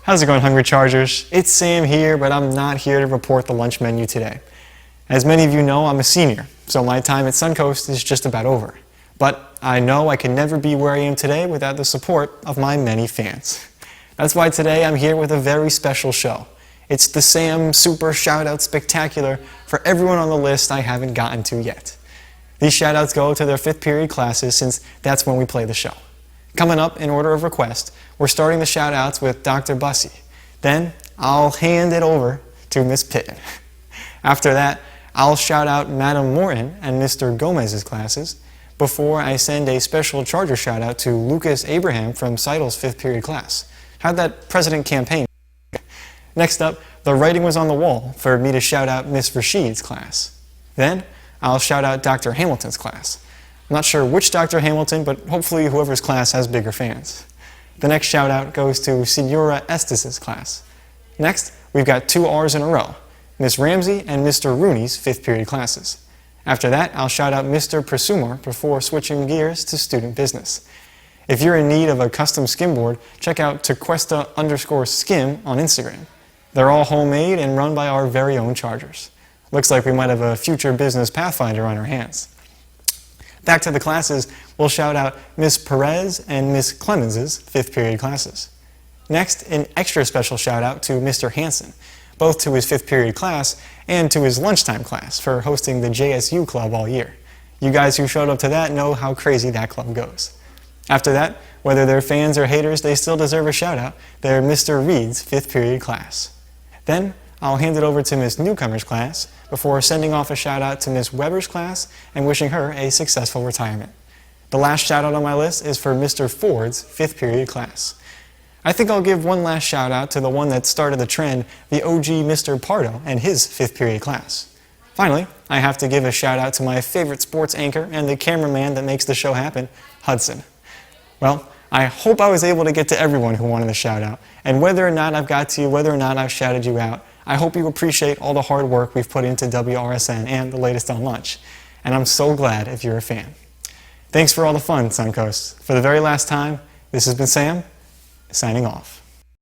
How's it going, Hungry Chargers? It's Sam here, but I'm not here to report the lunch menu today. As many of you know, I'm a senior, so my time at Suncoast is just about over. But I know I can never be where I am today without the support of my many fans. That's why today I'm here with a very special show. It's the Sam Super Shoutout Spectacular for everyone on the list I haven't gotten to yet. These shoutouts go to their 5th period classes since that's when we play the show. Coming up in order of request, we're starting the shoutouts with Dr. Bussey. Then I'll hand it over to Miss Pitton. After that, I'll shout out Madam Morton and Mr. Gomez's classes before I send a special Charger shout out to Lucas Abraham from Seidel's 5th period class. How'd that president campaign? Next up, the writing was on the wall for me to shout out Miss Rashid's class. Then I'll shout out Dr. Hamilton's class. I'm not sure which Dr. Hamilton, but hopefully whoever's class has bigger fans. The next shout out goes to Senora Estes' class. Next, we've got 2 R's in a row, Miss Ramsey and Mr. Rooney's 5th period classes. After that, I'll shout out Mr. Presumar before switching gears to student business. If you're in need of a custom skimboard, check out Tequesta_skim on Instagram. They're all homemade and run by our very own Chargers. Looks like we might have a future business pathfinder on our hands. Back to the classes, we'll shout out Miss Perez and Miss Clemens' 5th period classes. Next, an extra special shout out to Mr. Hansen, both to his 5th period class and to his lunchtime class for hosting the JSU club all year. You guys who showed up to that know how crazy that club goes. After that, whether they're fans or haters, they still deserve a shout out. They're Mr. Reed's 5th period class. Then, I'll hand it over to Miss Newcomer's class before sending off a shout out to Miss Weber's class and wishing her a successful retirement. The last shout out on my list is for Mr. Ford's 5th period class. I think I'll give one last shout out to the one that started the trend, the OG Mr. Pardo and his 5th period class. Finally, I have to give a shout out to my favorite sports anchor and the cameraman that makes the show happen, Hudson. Well, I hope I was able to get to everyone who wanted a shout out, and whether or not I've got to you, whether or not I've shouted you out, I hope you appreciate all the hard work we've put into WRSN and the latest on lunch. And I'm so glad if you're a fan. Thanks for all the fun, Suncoast. For the very last time, this has been Sam, signing off.